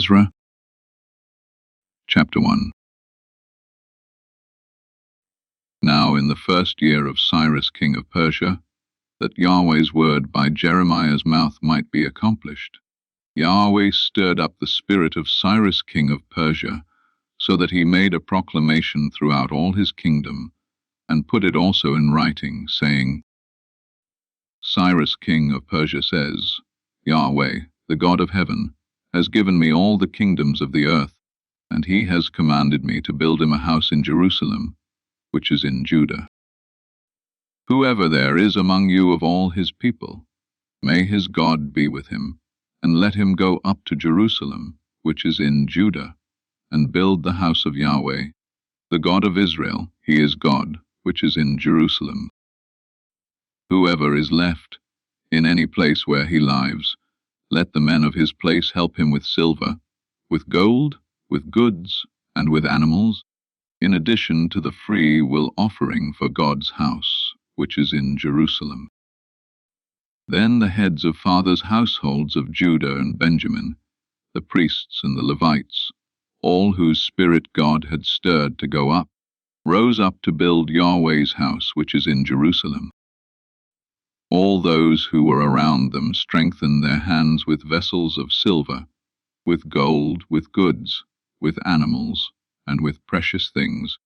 Ezra Chapter 1. Now in the first year of Cyrus king of Persia, that Yahweh's word by Jeremiah's mouth might be accomplished, Yahweh stirred up the spirit of Cyrus king of Persia, so that he made a proclamation throughout all his kingdom, and put it also in writing, saying, Cyrus king of Persia says, Yahweh, the God of heaven, has given me all the kingdoms of the earth, and he has commanded me to build him a house in Jerusalem, which is in Judah. Whoever there is among you of all his people, may his God be with him, and let him go up to Jerusalem, which is in Judah, and build the house of Yahweh, the God of Israel. He is God, which is in Jerusalem. Whoever is left in any place where he lives, let the men of his place help him with silver, with gold, with goods, and with animals, in addition to the free will offering for God's house, which is in Jerusalem. Then the heads of fathers' households of Judah and Benjamin, the priests and the Levites, all whose spirit God had stirred to go up, rose up to build Yahweh's house, which is in Jerusalem. All those who were around them strengthened their hands with vessels of silver, with gold, with goods, with animals, and with precious things,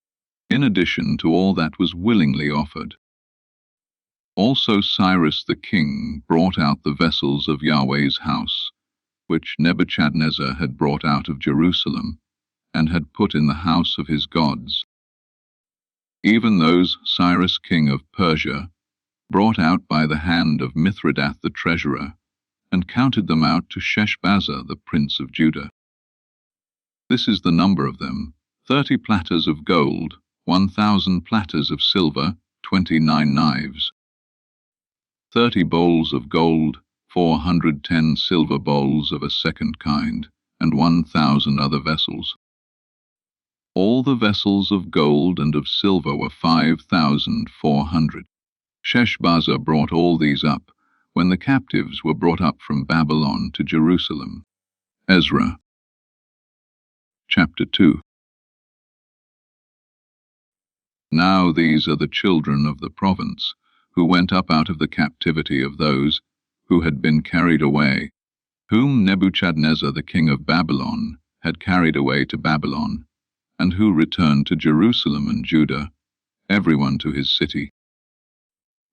in addition to all that was willingly offered. Also Cyrus the king brought out the vessels of Yahweh's house, which Nebuchadnezzar had brought out of Jerusalem, and had put in the house of his gods. Even those Cyrus king of Persia brought out by the hand of Mithredath the treasurer, and counted them out to Sheshbazzar the prince of Judah. This is the number of them: 30 platters of gold, 1,000 platters of silver, 29 knives, 30 bowls of gold, 410 silver bowls of a second kind, and 1,000 other vessels. All the vessels of gold and of silver were 5,400. Sheshbazzar brought all these up when the captives were brought up from Babylon to Jerusalem. Ezra Chapter 2. Now these are the children of the province, who went up out of the captivity of those who had been carried away, whom Nebuchadnezzar the king of Babylon had carried away to Babylon, and who returned to Jerusalem and Judah, everyone to his city.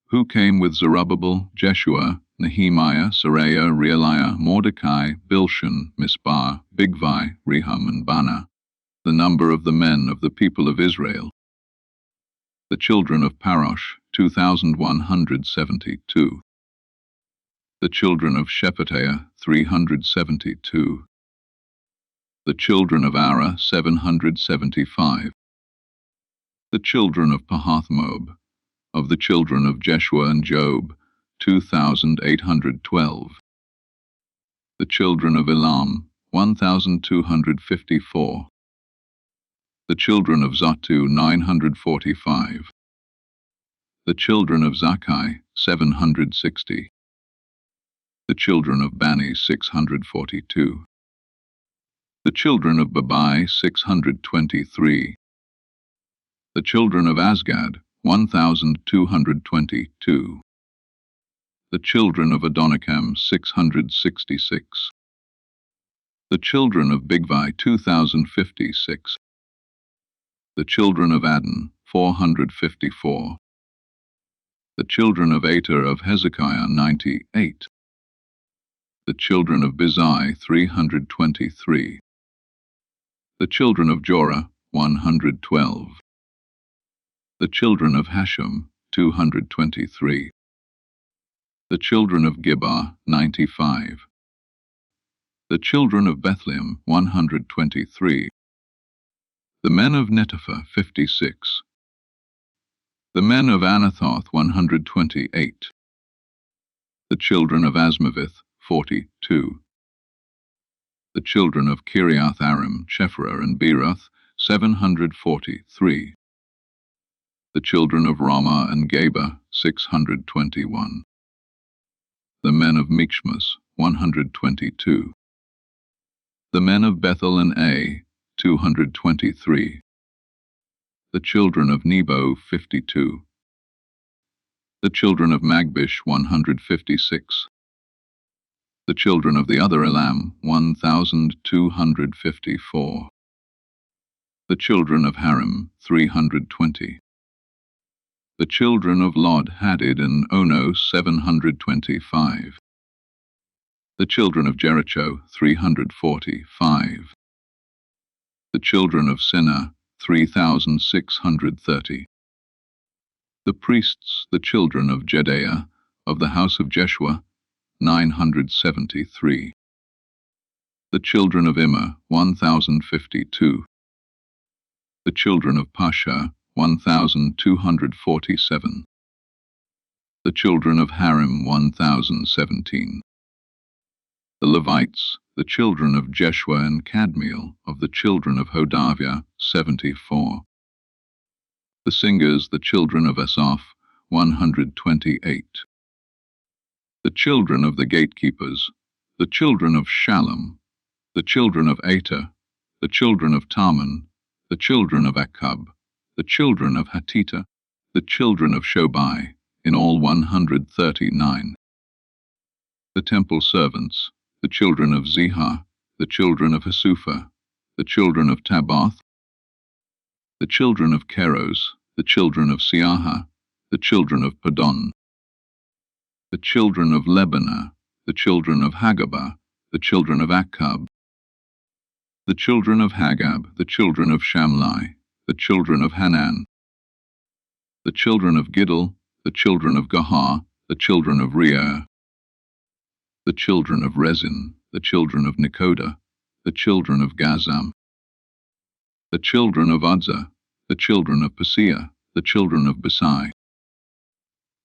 Who came with Zerubbabel, Jeshua, Nehemiah, Seraiah, Realiah, Mordecai, Bilshan, Mispah, Bigvai, Rehum, and Baanah, the number of the men of the people of Israel. The children of Parosh, 2,172. The children of Shephatiah, 372. The children of Ara, 775. The children of Pahathmoab, of the children of Jeshua and Job, 2,812. The children of Elam, 1,254. The children of Zatu, 945. The children of Zakkai, 760. The children of Bani, 642. The children of Babai, 623. The children of Azgad, 1,222. The children of Adonikam, 666. The children of Bigvai, 2,056. The children of Adon, 454. The children of Ater of Hezekiah, 98. The children of Bizai, 323. The children of Jorah, 112. The children of Hashem, 223. The children of Gibbah, 95. The children of Bethlehem, 123. The men of Netopha, 56. The men of Anathoth, 128. The children of Asmaveth, 42. The children of Kiriath Arim, Chephra, and Beeroth, 743. The children of Ramah and Geba, 621. The men of Michmas, 122. The men of Bethel and Ai, 223. The children of Nebo, 52. The children of Magbish, 156. The children of the other Elam, 1,254. The children of Harim, 320. The children of Lod, Hadid, and Ono, 725. The children of Jericho, 345. The children of Sinah, 3,630. The priests, the children of Jedaiah, of the house of Jeshua, 973. The children of Immer, 1,052. The children of Pasha, 1,247. The children of Harim, 1,017. The Levites, the children of Jeshua and Kadmiel, of the children of Hodaviah, 74. The singers, the children of Asaph, 128. The children of the gatekeepers, the children of Shallum, the children of Ater, the children of Taman, the children of Akkub, the children of Hatita, the children of Shobai, in all 139. The temple servants, the children of Zihah, the children of Hasupha, the children of Tabath, the children of Keros, the children of Siaha, the children of Padon, the children of Lebanah, the children of Hagabah, the children of Akkub, the children of Hagab, the children of Shamlai, the children of Hanan, the children of Giddel, the children of Gahar, the children of Reah, the children of Rezin, the children of Nekoda, the children of Gazam, the children of Uzzah, the children of Paseah, the children of Besai,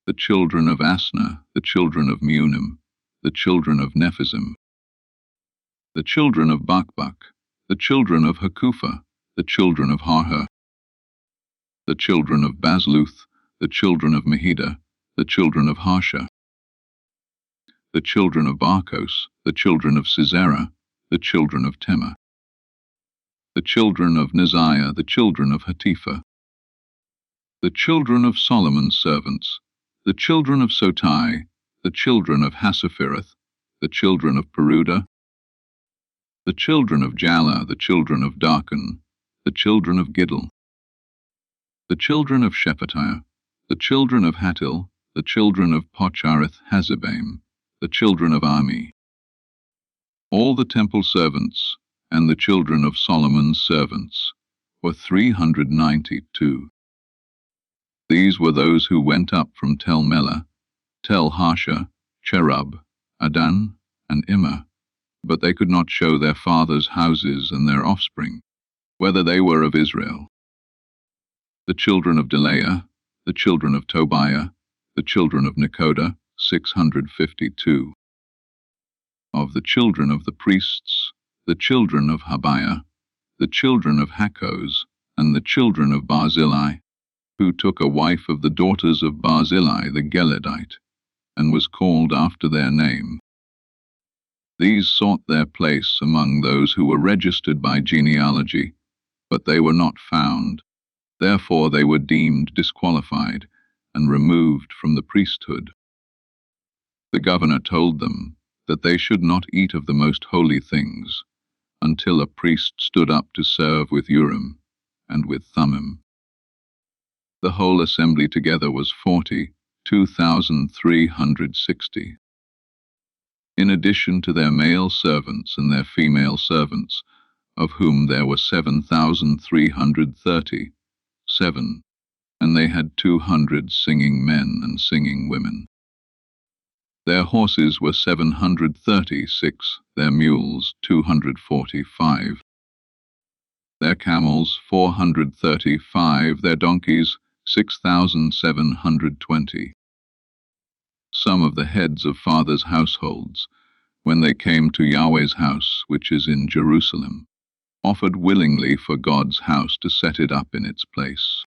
the children of Asna, the children of Meunim, the children of Nephizim, the children of Bakbak, the children of Hakupha, the children of Harher, the children of Basluth, the children of Mehida, the children of Harsha, the children of Barkos, the children of Sisera, the children of Tema, the children of Neziah, the children of Hatipha, the children of Solomon's servants, the children of Sotai, the children of Hasaphireth, the children of Peruda, the children of Jala, the children of Darkon, the children of Giddel, the children of Shephatiah, the children of Hatil, the children of Pochareth Hazabaim, the children of Ami, all the temple servants, and the children of Solomon's servants, were 392. These were those who went up from Tel Melah, Tel Harsha, Cherub, Adan, and Immer, but they could not show their fathers' houses and their offspring, whether they were of Israel. The children of Delaiah, the children of Tobiah, the children of Nekoda, 652. Of the children of the priests, the children of Habiah, the children of Hakkoz, and the children of Barzillai, who took a wife of the daughters of Barzillai the Gileadite, and was called after their name. These sought their place among those who were registered by genealogy, but they were not found. Therefore they were deemed disqualified and removed from the priesthood. The governor told them that they should not eat of the most holy things until a priest stood up to serve with Urim and with Thummim. The whole assembly together was 42,360. In addition to their male servants and their female servants, of whom there were 7,337, and they had 200 singing men and singing women. Their horses were 736, their mules 245, their camels 435, their donkeys 6,720. Some of the heads of fathers' households, when they came to Yahweh's house, which is in Jerusalem, offered willingly for God's house to set it up in its place.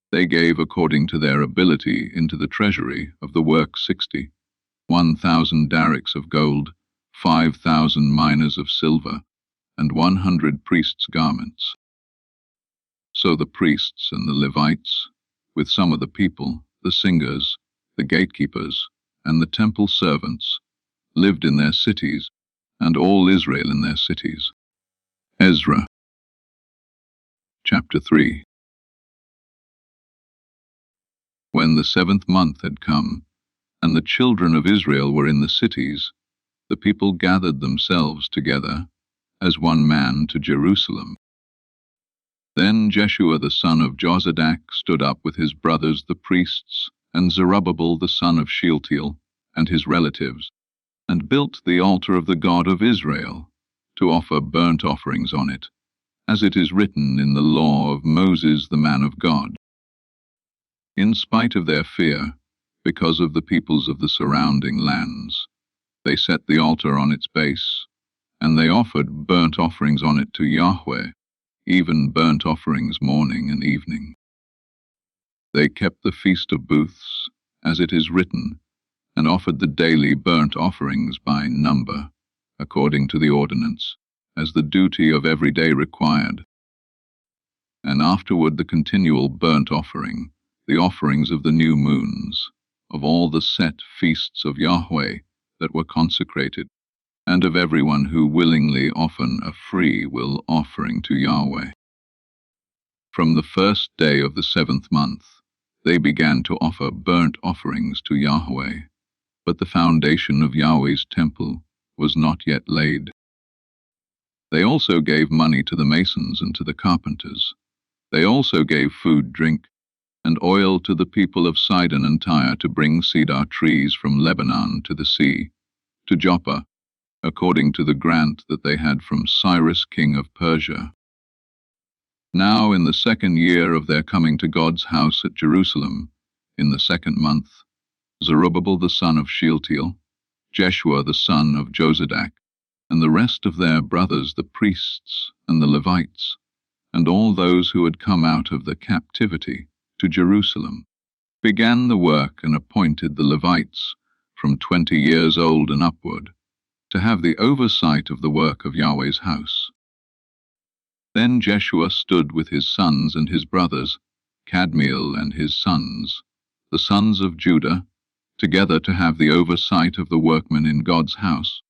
They gave according to their ability into the treasury of the work 1,000 darics of gold, 5,000 minas of silver, and 100 priests' garments. So the priests and the Levites, with some of the people, the singers, the gatekeepers, and the temple servants, lived in their cities, and all Israel in their cities. Ezra Chapter 3. When the 7th month had come, and the children of Israel were in the cities, the people gathered themselves together as one man to Jerusalem. Then Jeshua the son of Jozadak stood up with his brothers the priests, and Zerubbabel the son of Shealtiel, and his relatives, and built the altar of the God of Israel, to offer burnt offerings on it, as it is written in the law of Moses the man of God. In spite of their fear, because of the peoples of the surrounding lands, they set the altar on its base, and they offered burnt offerings on it to Yahweh, even burnt offerings morning and evening. They kept the Feast of Booths, as it is written, and offered the daily burnt offerings by number, according to the ordinance, as the duty of every day required. And afterward the continual burnt offering, the offerings of the new moons, of all the set feasts of Yahweh that were consecrated, and of everyone who willingly offered a free will offering to Yahweh. From the first day of the 7th month, they began to offer burnt offerings to Yahweh, but the foundation of Yahweh's temple was not yet laid. They also gave money to the masons and to the carpenters. They also gave food, drink, and oil to the people of Sidon and Tyre to bring cedar trees from Lebanon to the sea, to Joppa, according to the grant that they had from Cyrus king of Persia. Now in the 2nd year of their coming to God's house at Jerusalem, in the 2nd month, Zerubbabel the son of Shealtiel, Jeshua the son of Jozadak, and the rest of their brothers the priests and the Levites, and all those who had come out of the captivity to Jerusalem, began the work and appointed the Levites from 20 years old and upward, to have the oversight of the work of Yahweh's house. Then Jeshua stood with his sons and his brothers, Kadmiel and his sons, the sons of Judah, together to have the oversight of the workmen in God's house,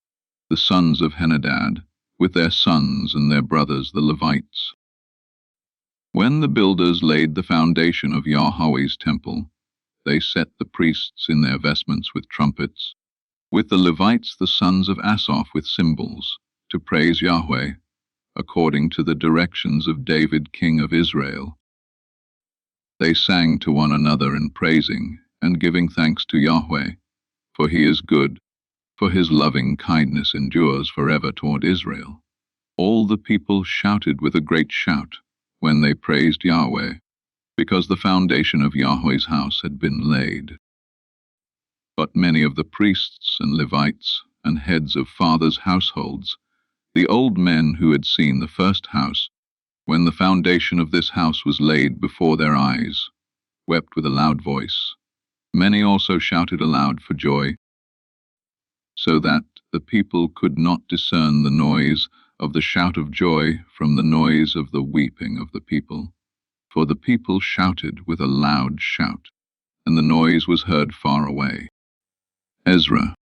the sons of Henadad, with their sons and their brothers the Levites. When the builders laid the foundation of Yahweh's temple, they set the priests in their vestments with trumpets, with the Levites the sons of Asaph with cymbals, to praise Yahweh, according to the directions of David king of Israel. They sang to one another in praising and giving thanks to Yahweh, for he is good, for his loving kindness endures forever toward Israel. All the people shouted with a great shout when they praised Yahweh, because the foundation of Yahweh's house had been laid. But many of the priests and Levites and heads of fathers' households, the old men who had seen the first house, when the foundation of this house was laid before their eyes, wept with a loud voice. Many also shouted aloud for joy, so that the people could not discern the noise of the shout of joy from the noise of the weeping of the people. For the people shouted with a loud shout, and the noise was heard far away. Ezra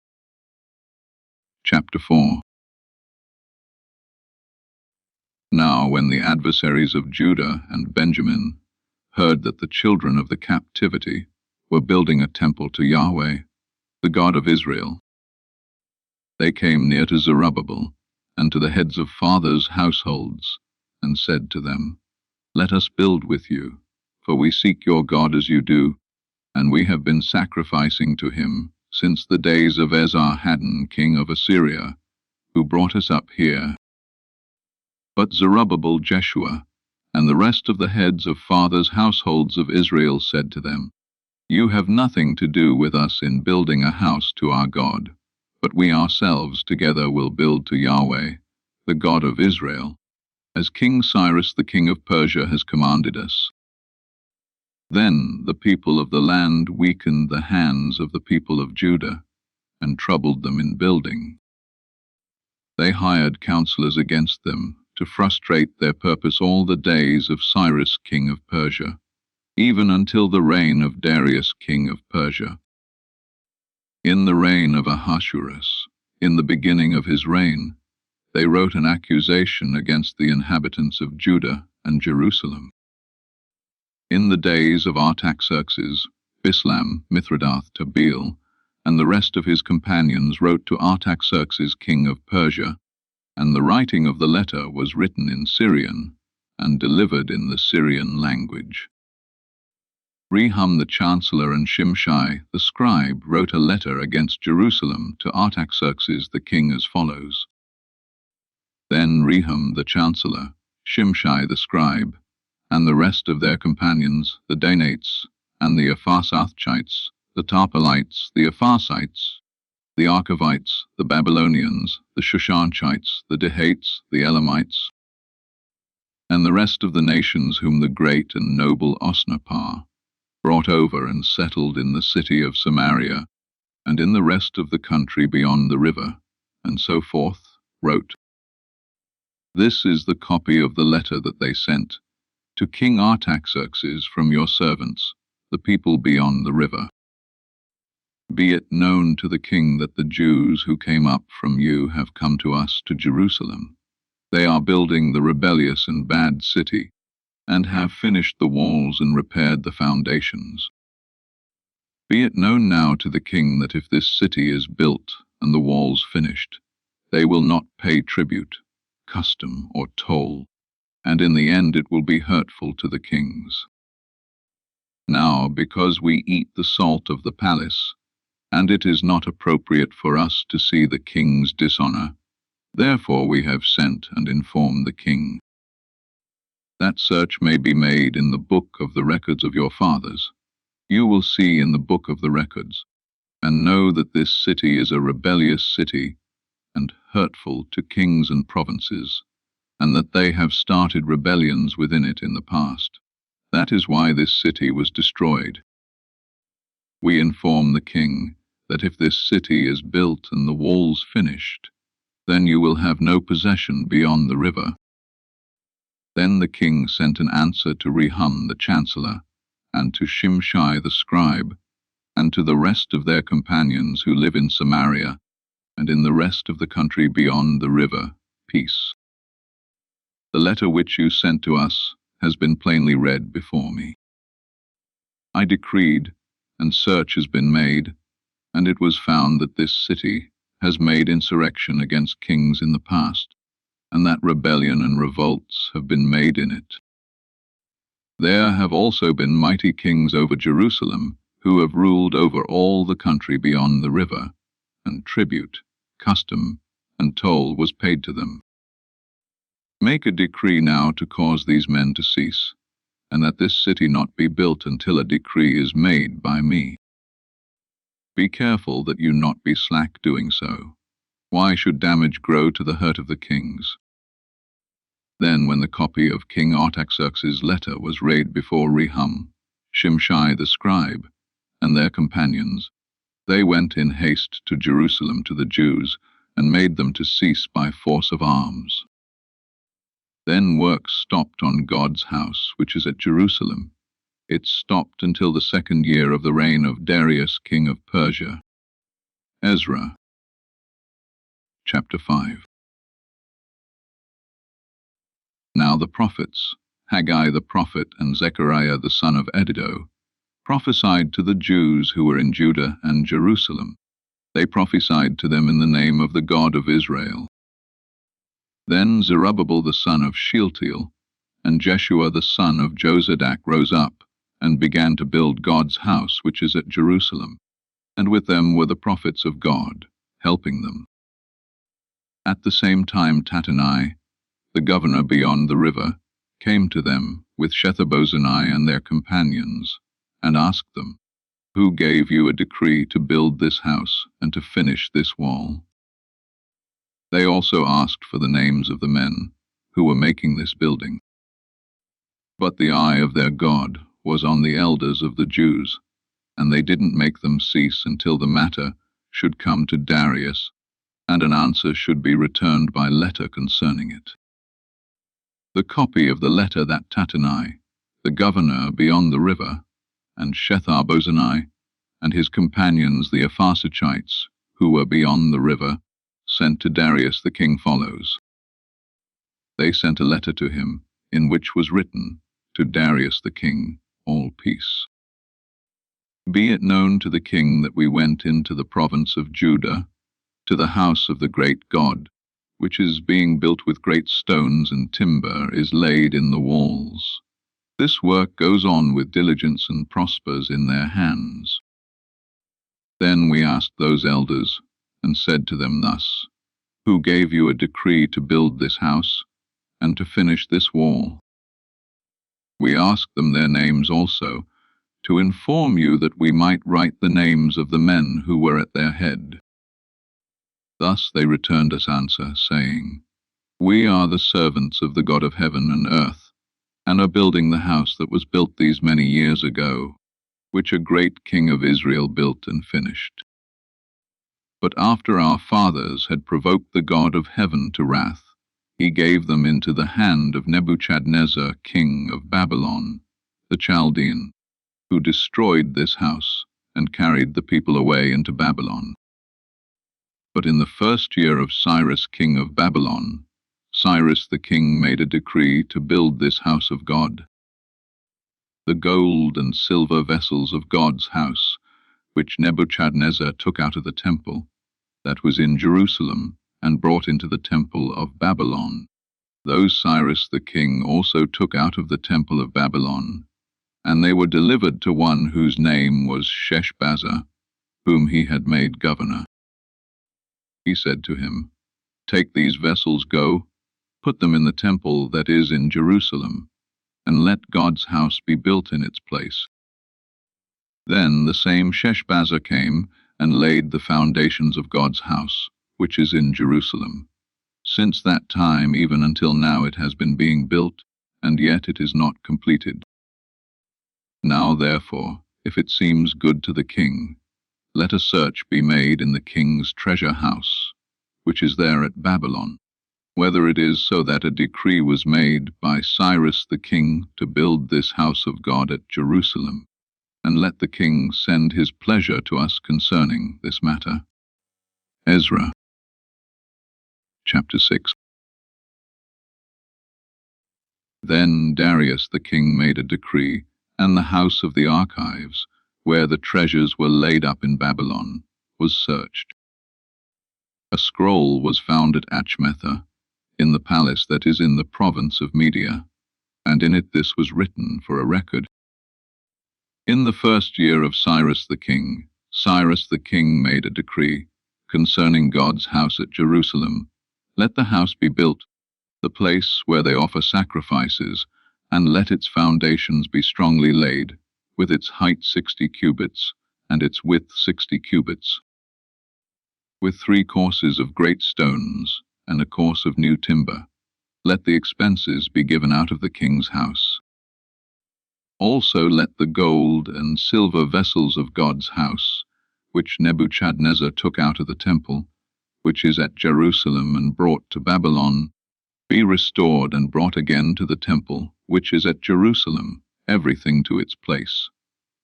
Chapter 4. Now when the adversaries of Judah and Benjamin heard that the children of the captivity were building a temple to Yahweh, the God of Israel, they came near to Zerubbabel and to the heads of fathers' households, and said to them, Let us build with you, for we seek your God as you do, and we have been sacrificing to him since the days of Esarhaddon king of Assyria, who brought us up here. But Zerubbabel, Jeshua, and the rest of the heads of fathers' households of Israel said to them, You have nothing to do with us in building a house to our God, but we ourselves together will build to Yahweh, the God of Israel, as King Cyrus the king of Persia has commanded us. Then the people of the land weakened the hands of the people of Judah, and troubled them in building. They hired counselors against them to frustrate their purpose all the days of Cyrus king of Persia, even until the reign of Darius king of Persia. In the reign of Ahasuerus, in the beginning of his reign, they wrote an accusation against the inhabitants of Judah and Jerusalem. In the days of Artaxerxes, Bislam, Mithridath, Tabeel, and the rest of his companions wrote to Artaxerxes king of Persia, and the writing of the letter was written in Syrian and delivered in the Syrian language. Rehum the chancellor and Shimshai the scribe wrote a letter against Jerusalem to Artaxerxes the king as follows. Then Rehum the chancellor, Shimshai the scribe, and the rest of their companions, the Danates, and the Apharsathchites, the Tarpelites, the Apharsites, the Archavites, the Babylonians, the Shushanchites, the Dehates, the Elamites, and the rest of the nations whom the great and noble Osnappar brought over and settled in the city of Samaria, and in the rest of the country beyond the river, and so forth, wrote. This is the copy of the letter that they sent to King Artaxerxes from your servants, the people beyond the river. Be it known to the king that the Jews who came up from you have come to us to Jerusalem. They are building the rebellious and bad city, and have finished the walls and repaired the foundations. Be it known now to the king that if this city is built and the walls finished, they will not pay tribute, custom, or toll, and in the end it will be hurtful to the kings. Now, because we eat the salt of the palace, and it is not appropriate for us to see the king's dishonor, therefore we have sent and informed the king, that search may be made in the book of the records of your fathers. You will see in the book of the records, and know that this city is a rebellious city, and hurtful to kings and provinces, and that they have started rebellions within it in the past. That is why this city was destroyed. We inform the king that if this city is built and the walls finished, then you will have no possession beyond the river. Then the king sent an answer to Rehum the chancellor, and to Shimshai the scribe, and to the rest of their companions who live in Samaria, and in the rest of the country beyond the river, peace. The letter which you sent to us has been plainly read before me. I decreed, and search has been made, and it was found that this city has made insurrection against kings in the past, and that rebellion and revolts have been made in it. There have also been mighty kings over Jerusalem, who have ruled over all the country beyond the river, and tribute, custom, and toll was paid to them. Make a decree now to cause these men to cease, and that this city not be built until a decree is made by me. Be careful that you not be slack doing so. Why should damage grow to the hurt of the kings? Then when the copy of King Artaxerxes' letter was read before Rehum, Shimshai the scribe, and their companions, they went in haste to Jerusalem to the Jews, and made them to cease by force of arms. Then work stopped on God's house, which is at Jerusalem. It stopped until the 2nd year of the reign of Darius king of Persia. Ezra Chapter 5. Now the prophets, Haggai the prophet and Zechariah the son of Iddo, prophesied to the Jews who were in Judah and Jerusalem. They prophesied to them in the name of the God of Israel. Then Zerubbabel the son of Shealtiel and Jeshua the son of Jozadak rose up, and began to build God's house which is at Jerusalem, and with them were the prophets of God, helping them. At the same time Tattenai, the governor beyond the river, came to them with Shethar-bozenai and their companions, and asked them, Who gave you a decree to build this house and to finish this wall? They also asked for the names of the men who were making this building. But the eye of their God was on the elders of the Jews, and they didn't make them cease until the matter should come to Darius, and an answer should be returned by letter concerning it. The copy of the letter that Tattenai, the governor beyond the river, and Shethar-bozenai, and his companions the Apharsachites, who were beyond the river, sent to Darius the king follows. They sent a letter to him, in which was written, To Darius the king, all peace. Be it known to the king that we went into the province of Judah, to the house of the great God, which is being built with great stones, and timber is laid in the walls. This work goes on with diligence and prospers in their hands. Then we asked those elders, and said to them thus, Who gave you a decree to build this house, and to finish this wall? We asked them their names also, to inform you that we might write the names of the men who were at their head. Thus they returned us answer, saying, We are the servants of the God of heaven and earth, and are building the house that was built these many years ago, which a great king of Israel built and finished. But after our fathers had provoked the God of heaven to wrath, he gave them into the hand of Nebuchadnezzar, king of Babylon, the Chaldean, who destroyed this house and carried the people away into Babylon. But in the first year of Cyrus, king of Babylon, Cyrus the king made a decree to build this house of God. The gold and silver vessels of God's house, which Nebuchadnezzar took out of the temple that was in Jerusalem and brought into the temple of Babylon, those Cyrus the king also took out of the temple of Babylon, and they were delivered to one whose name was Sheshbazzar, whom he had made governor. He said to him, Take these vessels, go, put them in the temple that is in Jerusalem, and let God's house be built in its place. Then the same Sheshbazzar came and laid the foundations of God's house, which is in Jerusalem. Since that time even until now it has been being built, and yet it is not completed. Now therefore, if it seems good to the king, let a search be made in the king's treasure house, which is there at Babylon, whether it is so that a decree was made by Cyrus the king to build this house of God at Jerusalem, and let the king send his pleasure to us concerning this matter. Ezra Chapter 6. Then Darius the king made a decree, and the house of the archives, where the treasures were laid up in Babylon, was searched. A scroll was found at Achmetha, in the palace that is in the province of Media, and in it this was written for a record. In the first year of Cyrus the king made a decree concerning God's house at Jerusalem. Let the house be built, the place where they offer sacrifices, and let its foundations be strongly laid, with its height 60 cubits, and its width 60 cubits, with 3 courses of great stones, and a course of new timber. Let the expenses be given out of the king's house. Also let the gold and silver vessels of God's house, which Nebuchadnezzar took out of the temple, which is at Jerusalem and brought to Babylon, be restored and brought again to the temple, which is at Jerusalem, everything to its place.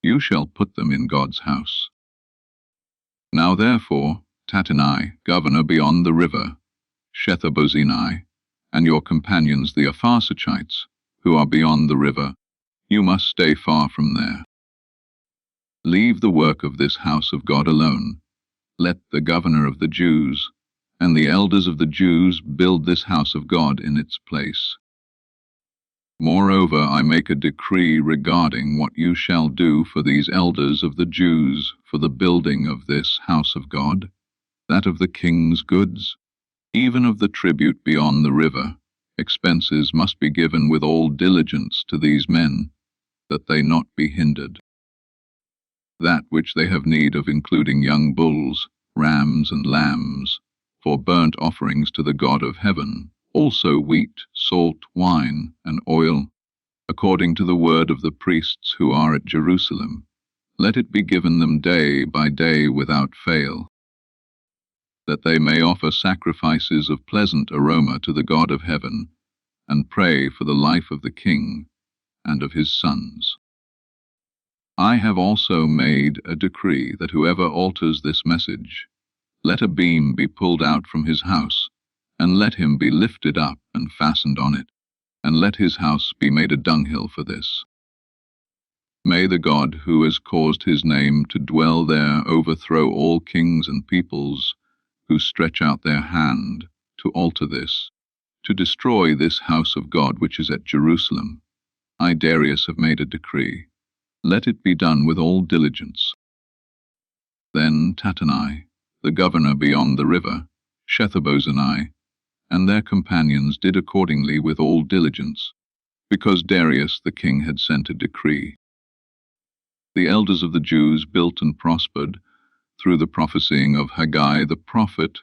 You shall put them in God's house. Now therefore, Tattenai, governor beyond the river, Shethar-bozenai, and your companions the Apharsachites, who are beyond the river, you must stay far from there. Leave the work of this house of God alone. Let the governor of the Jews and the elders of the Jews build this house of God in its place. Moreover, I make a decree regarding what you shall do for these elders of the Jews for the building of this house of God, that of the king's goods, even of the tribute beyond the river. Expenses must be given with all diligence to these men, that they not be hindered. That which they have need of, including young bulls, rams, and lambs, for burnt offerings to the God of heaven, also wheat, salt, wine, and oil, according to the word of the priests who are at Jerusalem. Let it be given them day by day without fail. that they may offer sacrifices of pleasant aroma to the God of heaven, and pray for the life of the king and of his sons. I have also made a decree that whoever alters this message, let a beam be pulled out from his house, and let him be lifted up and fastened on it, and let his house be made a dunghill for this. May the God who has caused his name to dwell there overthrow all kings and peoples who stretch out their hand to alter this, to destroy this house of God which is at Jerusalem. I, Darius, have made a decree. Let it be done with all diligence. Then Tattenai, the governor beyond the river, Shethar-bozenai, and their companions did accordingly with all diligence, because Darius the king had sent a decree. The elders of the Jews built and prospered through the prophesying of Haggai the prophet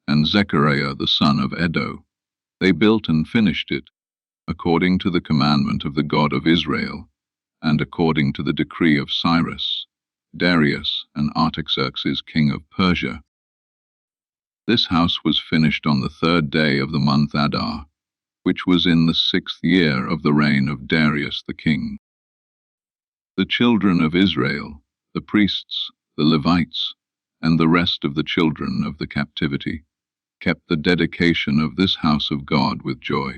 and Zechariah the son of Iddo. They built and finished it, according to the commandment of the God of Israel, and according to the decree of Cyrus, Darius, and Artaxerxes king of Persia. This house was finished on the 3rd day of the month Adar, which was in the 6th year of the reign of Darius the king. The children of Israel, the priests, the Levites, and the rest of the children of the captivity, kept the dedication of this house of God with joy.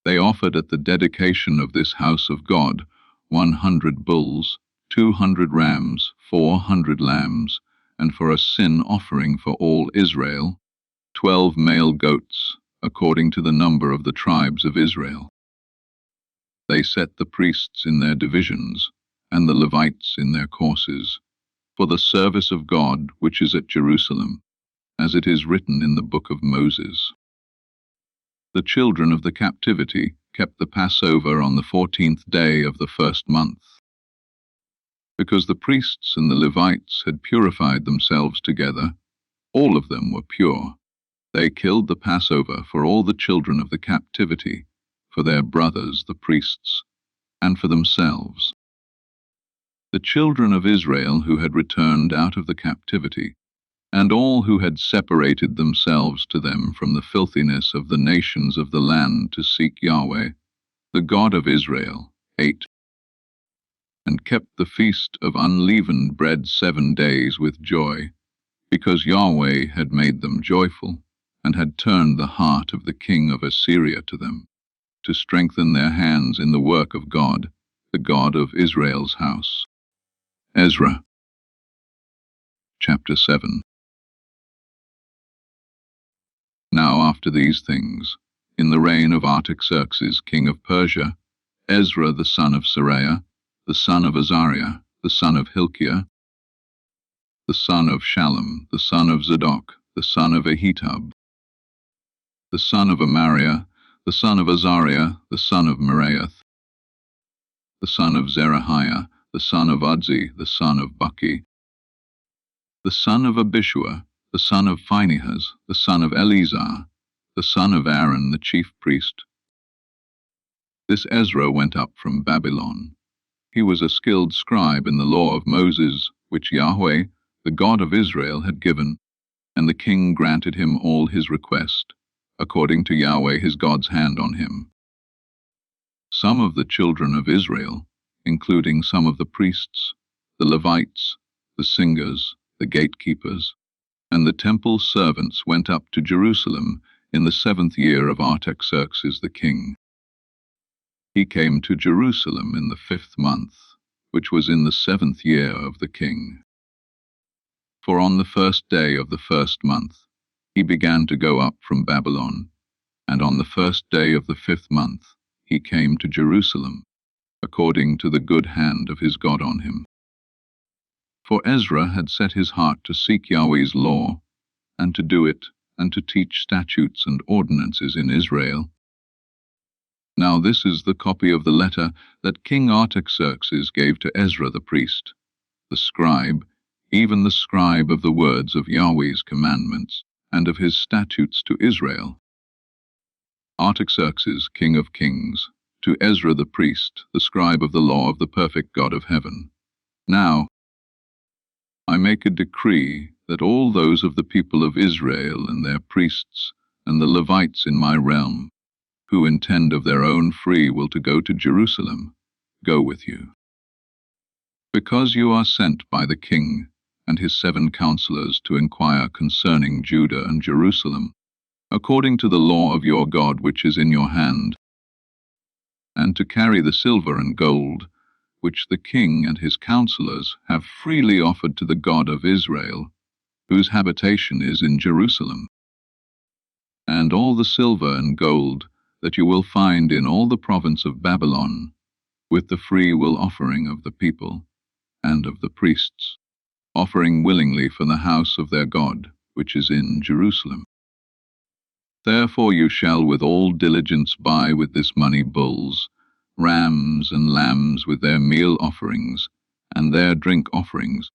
They offered at the dedication of this house of God 100 bulls, 200 rams, 400 lambs, and for a sin offering for all Israel, 12 male goats, according to the number of the tribes of Israel. They set the priests in their divisions, and the Levites in their courses, for the service of God which is at Jerusalem, as it is written in the Book of Moses. The children of the captivity kept the Passover on the 14th day of the 1st month. Because the priests and the Levites had purified themselves together, all of them were pure. They killed the Passover for all the children of the captivity, for their brothers the priests, and for themselves. The children of Israel who had returned out of the captivity, and all who had separated themselves to them from the filthiness of the nations of the land to seek Yahweh, the God of Israel, ate, and kept the feast of unleavened bread 7 days with joy, because Yahweh had made them joyful, and had turned the heart of the king of Assyria to them, to strengthen their hands in the work of God, the God of Israel's house. Ezra Chapter 7. Now after these things, in the reign of Artaxerxes king of Persia, Ezra the son of Seraiah, the son of Azariah, the son of Hilkiah, the son of Shallum, the son of Zadok, the son of Ahitub, the son of Amariah, the son of Azariah, the son of Meraioth, the son of Zerahiah, the son of Udzi, the son of Buki, the son of Abishua, the son of Phinehas, the son of Eleazar, the son of Aaron the chief priest. This Ezra went up from Babylon. He was a skilled scribe in the law of Moses, which Yahweh, the God of Israel, had given, and the king granted him all his request, according to Yahweh his God's hand on him. Some of the children of Israel, including some of the priests, the Levites, the singers, the gatekeepers, and the temple servants went up to Jerusalem in the 7th year of Artaxerxes the king. He came to Jerusalem in the 5th month, which was in the 7th year of the king. For on the 1st day of the 1st month he began to go up from Babylon, and on the 1st day of the 5th month he came to Jerusalem, according to the good hand of his God on him. For Ezra had set his heart to seek Yahweh's law, and to do it, and to teach statutes and ordinances in Israel. Now this is the copy of the letter that King Artaxerxes gave to Ezra the priest, the scribe, even the scribe of the words of Yahweh's commandments, and of his statutes to Israel. Artaxerxes, king of kings, to Ezra the priest, the scribe of the law of the perfect God of heaven. Now, I make a decree that all those of the people of Israel and their priests and the Levites in my realm, who intend of their own free will to go to Jerusalem, go with you. Because you are sent by the king and his 7 counselors to inquire concerning Judah and Jerusalem, according to the law of your God which is in your hand, and to carry the silver and gold, which the king and his counselors have freely offered to the God of Israel, whose habitation is in Jerusalem, and all the silver and gold that you will find in all the province of Babylon, with the free will offering of the people and of the priests, offering willingly for the house of their God, which is in Jerusalem. Therefore you shall with all diligence buy with this money bulls, rams, and lambs with their meal offerings, and their drink offerings,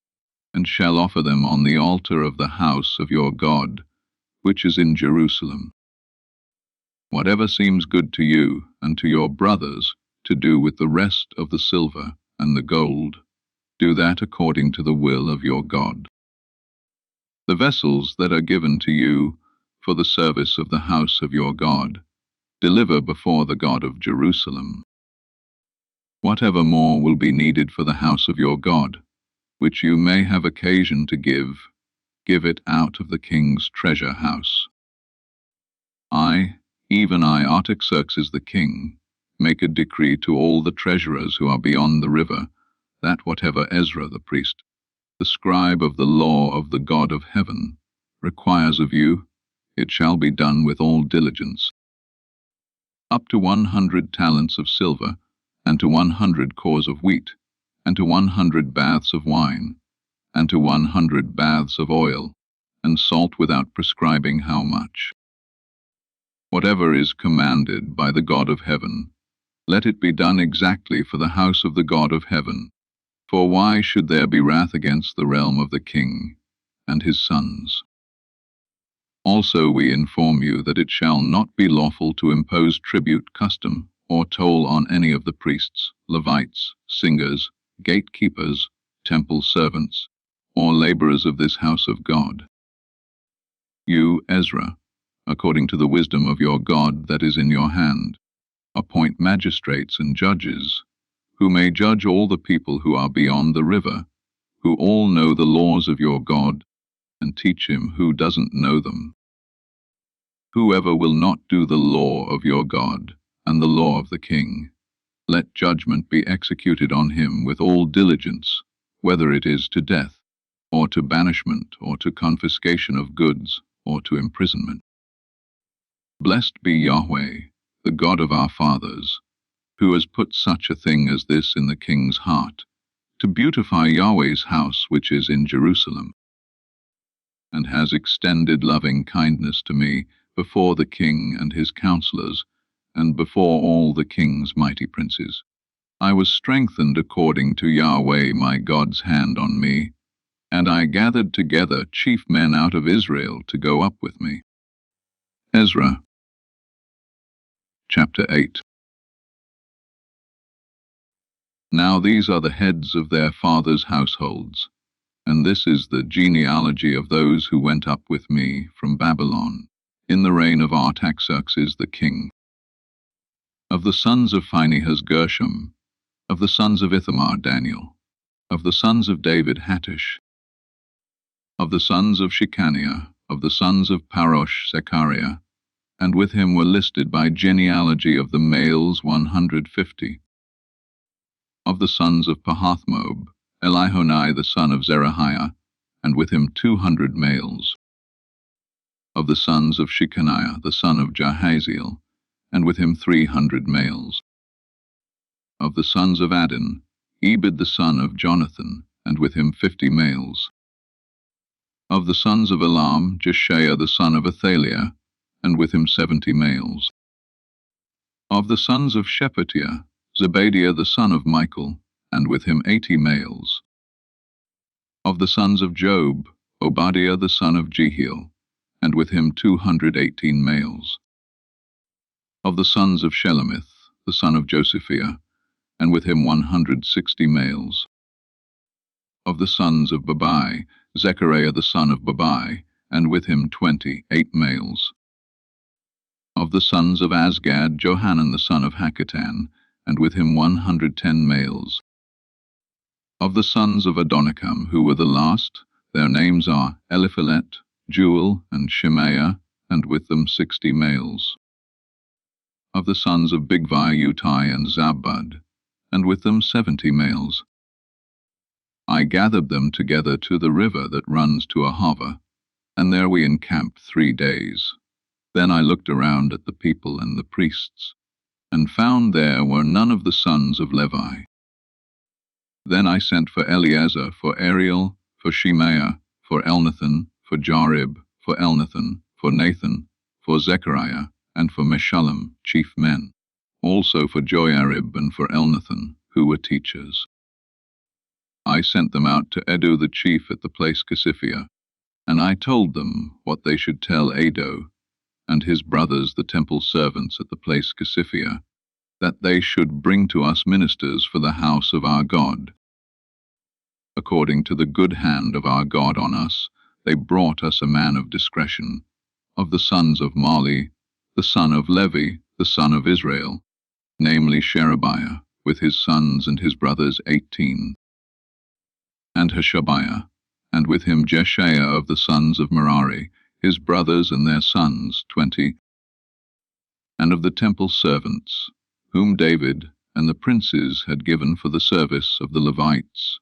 and shall offer them on the altar of the house of your God, which is in Jerusalem. Whatever seems good to you and to your brothers to do with the rest of the silver and the gold, do that according to the will of your God. The vessels that are given to you for the service of the house of your God, deliver before the God of Jerusalem. Whatever more will be needed for the house of your God, which you may have occasion to give it out of the king's treasure house. I, even I, Artaxerxes the king, make a decree to all the treasurers who are beyond the river, that whatever Ezra the priest, the scribe of the law of the God of heaven, requires of you, it shall be done with all diligence. Up to 100 talents of silver, and to 100 cors of wheat, and to 100 baths of wine, and to 100 baths of oil, and salt without prescribing how much. Whatever is commanded by the God of heaven, let it be done exactly for the house of the God of heaven. For why should there be wrath against the realm of the king and his sons? Also we inform you that it shall not be lawful to impose tribute, custom, or toll on any of the priests, Levites, singers, gatekeepers, temple servants, or laborers of this house of God. You, Ezra, according to the wisdom of your God that is in your hand, appoint magistrates and judges, who may judge all the people who are beyond the river, who all know the laws of your God, and teach him who doesn't know them. Whoever will not do the law of your God and the law of the king, let judgment be executed on him with all diligence, whether it is to death, or to banishment, or to confiscation of goods, or to imprisonment. Blessed be Yahweh, the God of our fathers, who has put such a thing as this in the king's heart, to beautify Yahweh's house which is in Jerusalem, and has extended loving kindness to me before the king and his counselors, and before all the king's mighty princes. I was strengthened according to Yahweh my God's hand on me, and I gathered together chief men out of Israel to go up with me. Ezra Chapter 8. Now these are the heads of their fathers' households, and this is the genealogy of those who went up with me from Babylon, in the reign of Artaxerxes the king. Of the sons of Phinehas Gershom, of the sons of Ithamar Daniel, of the sons of David Hattush, of the sons of Shechaniah, of the sons of Parosh Zechariah, and with him were listed by genealogy of the males 150. Of the sons of Pahathmoab, Elihonai the son of Zerahiah, and with him 200 males. Of the sons of Shechaniah the son of Jahaziel, and with him 300 males. Of the sons of Adin, Ebed the son of Jonathan, and with him 50 males. Of the sons of Elam, Jeshaiah the son of Athaliah, and with him 70 males. Of the sons of Shephatiah, Zebadiah the son of Michael, and with him 80 males. Of the sons of Job, Obadiah the son of Jehiel, and with him 218 males. Of the sons of Shelomith, the son of Josephiah, and with him 160 males. Of the sons of Babai, Zechariah the son of Babai, and with him 28 males. Of the sons of Azgad, Johanan the son of Hakatan, and with him 110 males. Of the sons of Adonikam, who were the last, their names are Eliphalet, Jewel, and Shemaiah, and with them 60 males. Of the sons of Bigvai, Utai, and Zabud, and with them 70 males. I gathered them together to the river that runs to Ahava, and there we encamped 3 days. Then I looked around at the people and the priests, and found there were none of the sons of Levi. Then I sent for Eleazar, for Ariel, for Shemaiah, for Elnathan, for Jarib, for Elnathan, for Nathan, for Zechariah, and for Meshullam, chief men, also for Joiarib and for Elnathan, who were teachers. I sent them out to Edo the chief at the place Casiphia, and I told them what they should tell Edo and his brothers the temple servants at the place Casiphia, that they should bring to us ministers for the house of our God. According to the good hand of our God on us, they brought us a man of discretion, of the sons of Mali, the son of Levi, the son of Israel, namely Sherebiah, with his sons and his brothers 18, and Hashabiah, and with him Jeshaiah of the sons of Merari, his brothers and their sons 20, and of the temple servants, whom David and the princes had given for the service of the Levites,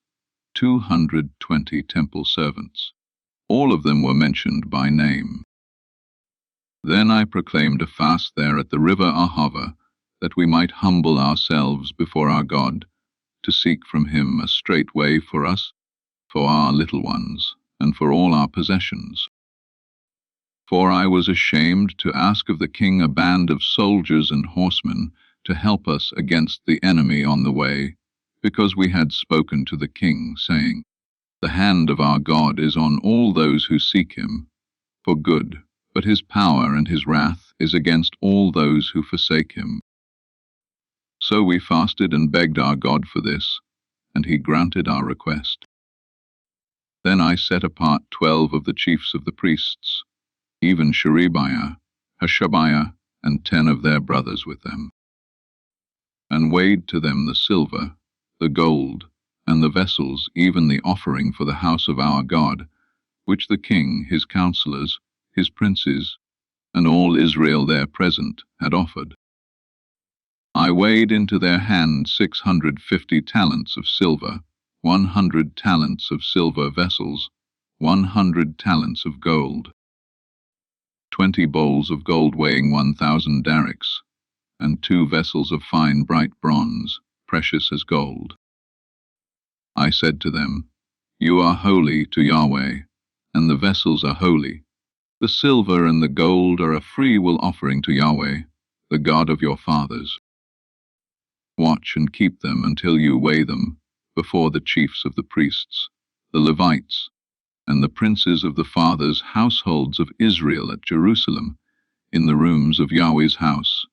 220 temple servants. All of them were mentioned by name. Then I proclaimed a fast there at the river Ahava, that we might humble ourselves before our God, to seek from him a straight way for us, for our little ones, and for all our possessions. For I was ashamed to ask of the king a band of soldiers and horsemen to help us against the enemy on the way, because we had spoken to the king, saying, The hand of our God is on all those who seek him, for good, but his power and his wrath is against all those who forsake him. So we fasted and begged our God for this, and he granted our request. Then I set apart 12 of the chiefs of the priests, even Sherebiah, Hashabiah, and 10 of their brothers with them, and weighed to them the silver, the gold, and the vessels, even the offering for the house of our God, which the king, his counselors, his princes, and all Israel there present had offered. I weighed into their hand 650 talents of silver, 100 talents of silver vessels, 100 talents of gold, 20 bowls of gold weighing 1,000 darics, and 2 vessels of fine bright bronze, precious as gold. I said to them, You are holy to Yahweh, and the vessels are holy. The silver and the gold are a free will offering to Yahweh, the God of your fathers. Watch and keep them until you weigh them before the chiefs of the priests, the Levites, and the princes of the fathers' households of Israel at Jerusalem, in the rooms of Yahweh's house.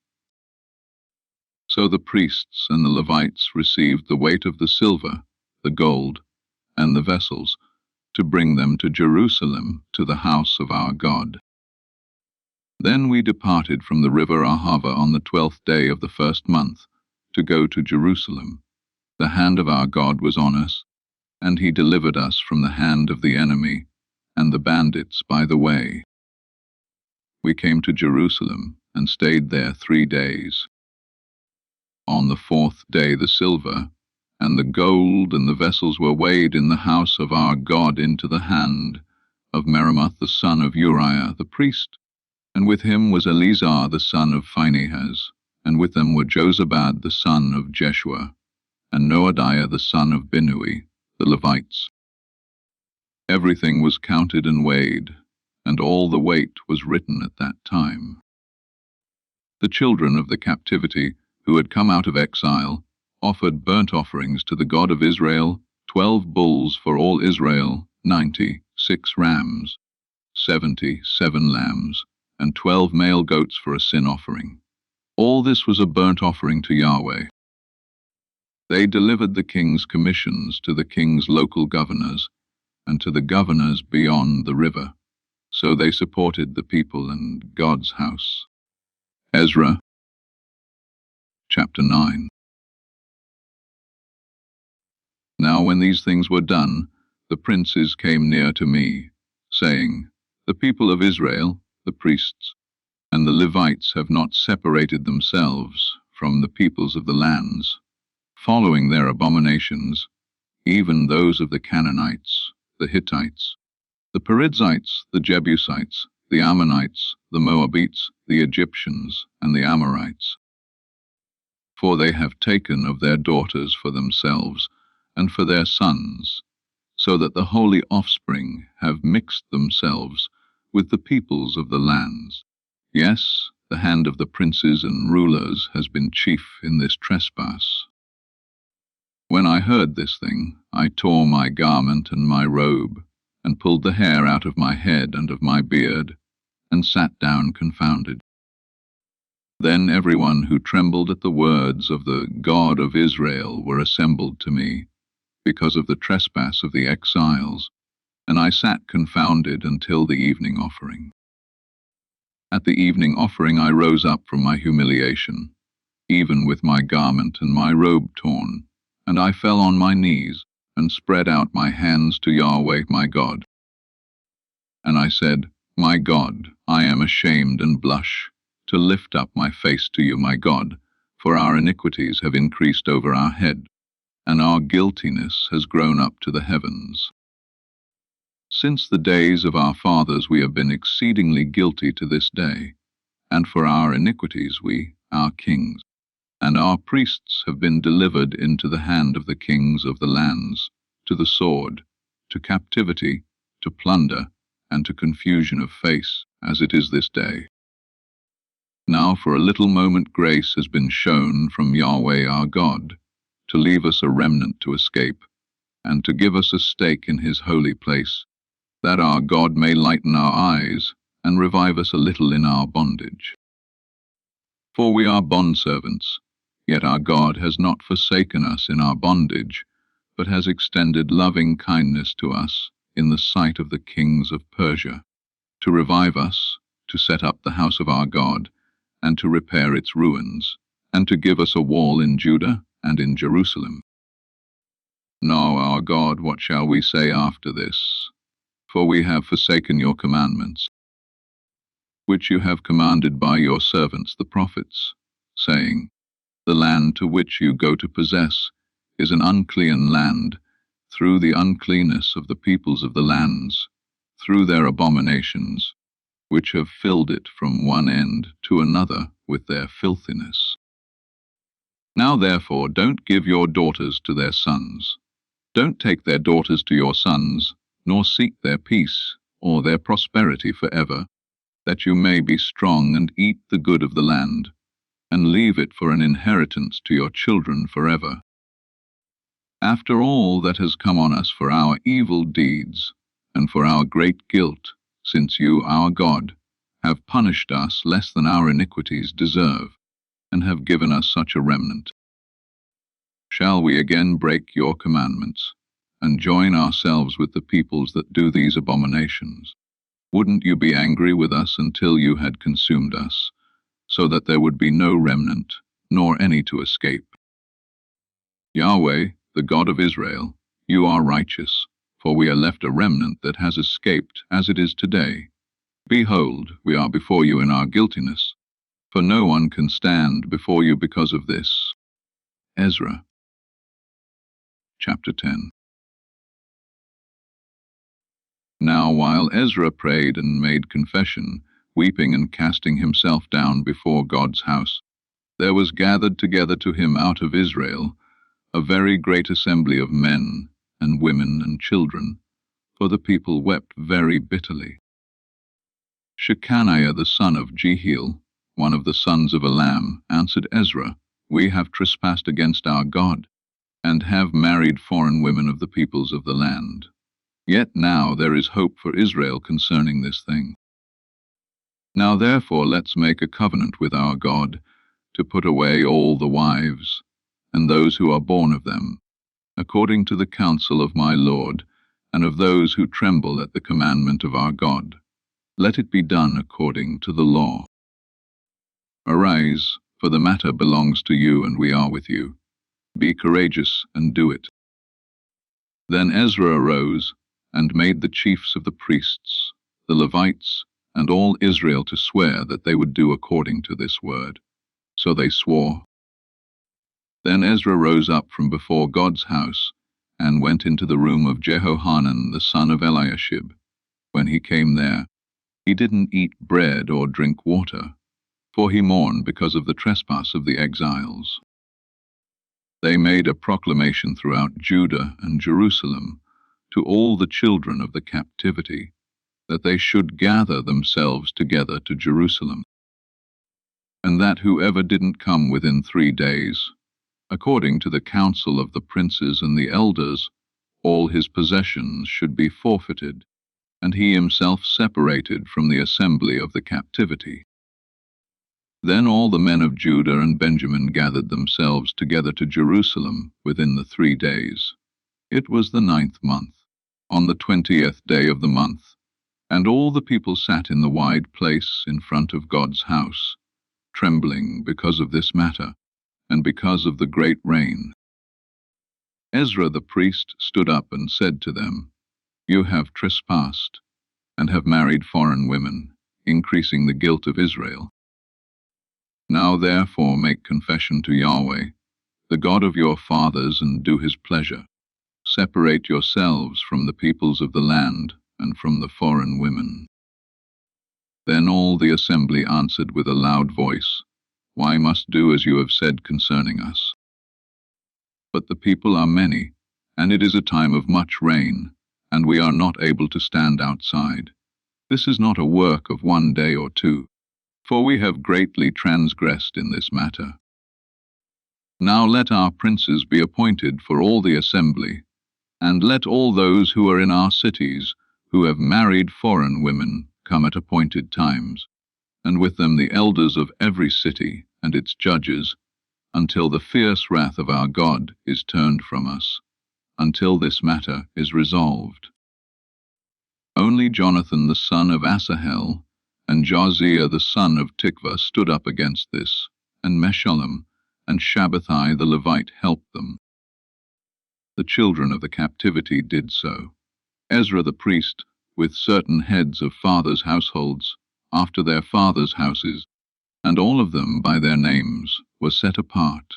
So the priests and the Levites received the weight of the silver, the gold, and the vessels, to bring them to Jerusalem, to the house of our God. Then we departed from the river Ahava on the 12th day of the first month, to go to Jerusalem. The hand of our God was on us, and he delivered us from the hand of the enemy and the bandits by the way. We came to Jerusalem and stayed there 3 days. On the 4th day the silver and the gold and the vessels were weighed in the house of our God into the hand of Meremoth the son of Uriah the priest, and with him was Eleazar the son of Phinehas, and with them were Jozabad the son of Jeshua, and Noadiah the son of Binnui, the Levites. Everything was counted and weighed, and all the weight was written at that time. The children of the captivity, who had come out of exile, offered burnt offerings to the God of Israel, 12 bulls for all Israel, 96 rams, 77 lambs, and 12 male goats for a sin offering. All this was a burnt offering to Yahweh. They delivered the king's commissions to the king's local governors and to the governors beyond the river. So they supported the people and God's house. Ezra Chapter 9. Now when these things were done, the princes came near to me, saying, The people of Israel, the priests, and the Levites have not separated themselves from the peoples of the lands, following their abominations, even those of the Canaanites, the Hittites, the Perizzites, the Jebusites, the Ammonites, the Moabites, the Egyptians, and the Amorites. For they have taken of their daughters for themselves, and for their sons, so that the holy offspring have mixed themselves with the peoples of the lands. Yes, the hand of the princes and rulers has been chief in this trespass. When I heard this thing, I tore my garment and my robe, and pulled the hair out of my head and of my beard, and sat down confounded. Then everyone who trembled at the words of the God of Israel were assembled to me, because of the trespass of the exiles, and I sat confounded until the evening offering. At the evening offering I rose up from my humiliation, even with my garment and my robe torn, and I fell on my knees, and spread out my hands to Yahweh my God. And I said, My God, I am ashamed and blush to lift up my face to you, my God, for our iniquities have increased over our head, and our guiltiness has grown up to the heavens. Since the days of our fathers we have been exceedingly guilty to this day, and for our iniquities we, our kings, and our priests have been delivered into the hand of the kings of the lands, to the sword, to captivity, to plunder, and to confusion of face, as it is this day. Now for a little moment grace has been shown from Yahweh our God, to leave us a remnant to escape, and to give us a stake in his holy place, that our God may lighten our eyes, and revive us a little in our bondage. For we are bondservants, yet our God has not forsaken us in our bondage, but has extended loving kindness to us in the sight of the kings of Persia, to revive us, to set up the house of our God, and to repair its ruins, and to give us a wall in Judah and in Jerusalem. Now, our God, what shall we say after this? For we have forsaken your commandments, which you have commanded by your servants the prophets, saying, The land to which you go to possess is an unclean land, through the uncleanness of the peoples of the lands, through their abominations, which have filled it from one end to another with their filthiness. Now therefore don't give your daughters to their sons. Don't take their daughters to your sons, nor seek their peace or their prosperity forever, that you may be strong and eat the good of the land, and leave it for an inheritance to your children forever. After all that has come on us for our evil deeds, and for our great guilt, since you, our God, have punished us less than our iniquities deserve, and have given us such a remnant, shall we again break your commandments, and join ourselves with the peoples that do these abominations? Wouldn't you be angry with us until you had consumed us, so that there would be no remnant, nor any to escape? Yahweh, the God of Israel, you are righteous, for we are left a remnant that has escaped as it is today. Behold, we are before you in our guiltiness, for no one can stand before you because of this. Ezra Chapter 10. Now while Ezra prayed and made confession, weeping and casting himself down before God's house, there was gathered together to him out of Israel a very great assembly of men and women and children, for the people wept very bitterly. Shechaniah the son of Jehiel, one of the sons of Elam, answered Ezra, We have trespassed against our God, and have married foreign women of the peoples of the land. Yet now there is hope for Israel concerning this thing. Now therefore let's make a covenant with our God, to put away all the wives, and those who are born of them, according to the counsel of my Lord, and of those who tremble at the commandment of our God. Let it be done according to the law. Arise, for the matter belongs to you, and we are with you. Be courageous and do it. Then Ezra arose, and made the chiefs of the priests, the Levites, and all Israel to swear that they would do according to this word. So they swore. Then Ezra rose up from before God's house, and went into the room of Jehohanan the son of Eliashib. When he came there, he didn't eat bread or drink water, for he mourned because of the trespass of the exiles. They made a proclamation throughout Judah and Jerusalem to all the children of the captivity, that they should gather themselves together to Jerusalem, and that whoever didn't come within 3 days, according to the counsel of the princes and the elders, all his possessions should be forfeited, and he himself separated from the assembly of the captivity. Then all the men of Judah and Benjamin gathered themselves together to Jerusalem within the 3 days. It was the 9th month, on the 20th day of the month, and all the people sat in the wide place in front of God's house, trembling because of this matter, and because of the great rain. Ezra the priest stood up and said to them, You have trespassed, and have married foreign women, increasing the guilt of Israel. Now therefore make confession to Yahweh, the God of your fathers, and do his pleasure. Separate yourselves from the peoples of the land, and from the foreign women. Then all the assembly answered with a loud voice, Why must do as you have said concerning us? But the people are many, and it is a time of much rain, and we are not able to stand outside. This is not a work of 1 day or 2, for we have greatly transgressed in this matter. Now let our princes be appointed for all the assembly, and let all those who are in our cities, who have married foreign women, come at appointed times, and with them the elders of every city and its judges, until the fierce wrath of our God is turned from us, until this matter is resolved. Only Jonathan the son of Asahel and Josiah the son of Tikvah stood up against this, and Meshullam and Shabbathai the Levite helped them. The children of the captivity did so. Ezra the priest, with certain heads of fathers' households, after their fathers' houses, and all of them by their names, were set apart,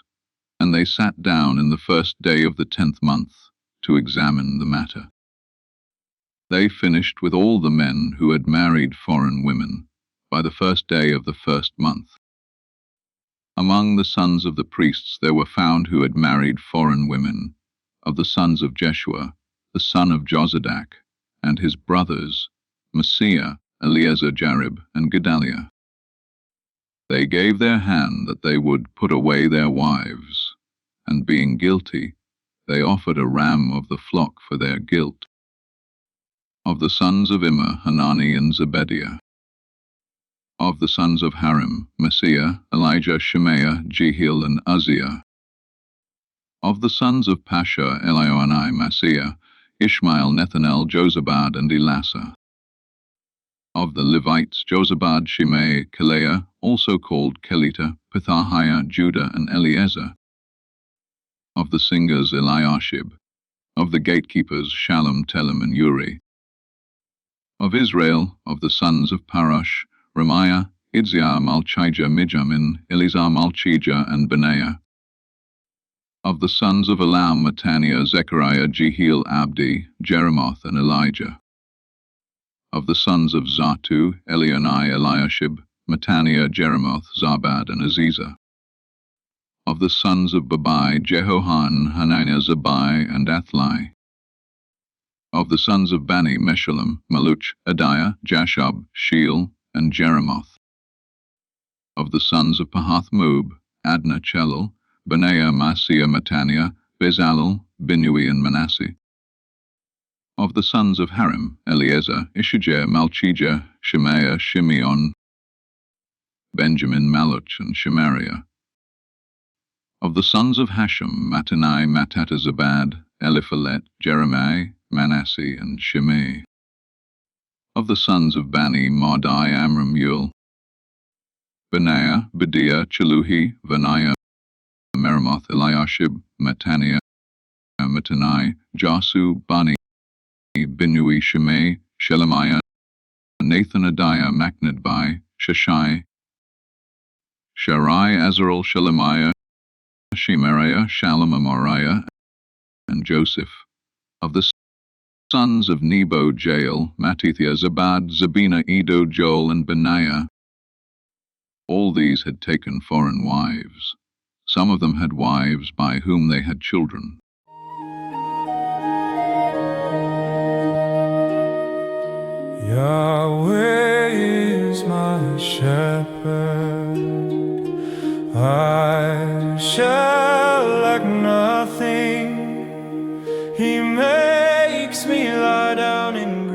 and they sat down in the 1st day of the 10th month to examine the matter. They finished with all the men who had married foreign women by the 1st day of the 1st month. Among the sons of the priests there were found who had married foreign women, of the sons of Jeshua, the son of Jozadak, and his brothers, Messiah, Eleazar, Jarib, and Gedaliah. They gave their hand that they would put away their wives, and being guilty, they offered a ram of the flock for their guilt. Of the sons of Immer, Hanani and Zebediah. Of the sons of Harim, Messiah, Elijah, Shemaiah, Jehiel, and Uzziah. Of the sons of Pasha, Elioenai, Messiah, Ishmael, Nethanel, Jozabad, and Elasah. Of the Levites, Jozabad, Shimei, Kelaiah, also called Kelita, Pethahiah, Judah, and Eliezer. Of the singers, Eliashib. Of the gatekeepers, Shallum, Telem, and Uri. Of Israel, of the sons of Parash, Ramiah, Idziah, Malchijah, Mijamin, Elizar, Malchijah, and Benaiah. Of the sons of Elam, Mattaniah, Zechariah, Jehiel, Abdi, Jeremoth, and Elijah. Of the sons of Zatu, Elioenai, Eliashib, Mattaniah, Jeremoth, Zabad, and Aziza. Of the sons of Babai, Jehohan, Hananiah, Zabai, and Athlai. Of the sons of Bani, Meshullam, Maluch, Adiah, Jashub, Sheel, and Jeremoth. Of the sons of Pahath-Moab, Adna, Chelal, Benaiah, Maaseiah, Mattaniah, Bezalel, Binui, and Manasseh. Of the sons of Harim, Eliezer, Ishijah, Malchijah, Shemaiah, Shimeon, Benjamin, Maluch, and Shemariah. Of the sons of Hashem, Tattenai, Mattatazabad, Eliphalet, Jeremiah, Manasseh, and Shimei. Of the sons of Bani, Mardai, Amram, Yul, Benaiah, Bediah, Cheluhi, Vaniah, Meremoth, Eliashib, Mattaniah, Mattanai, Jasu, Bani, Binui, Shimei, Shelemiah, Nathanadiah, Machnadbai, Sheshai, Sharai, Azarel, Shelemiah, Shemariah, Shalom, Amariah, and Joseph. Of the sons of Nebo, Jael, Mattithiah, Zabad, Zabina, Edo, Joel, and Benaiah. All these had taken foreign wives. Some of them had wives by whom they had children. Yahweh is my shepherd, I shall lack nothing. He makes me lie down in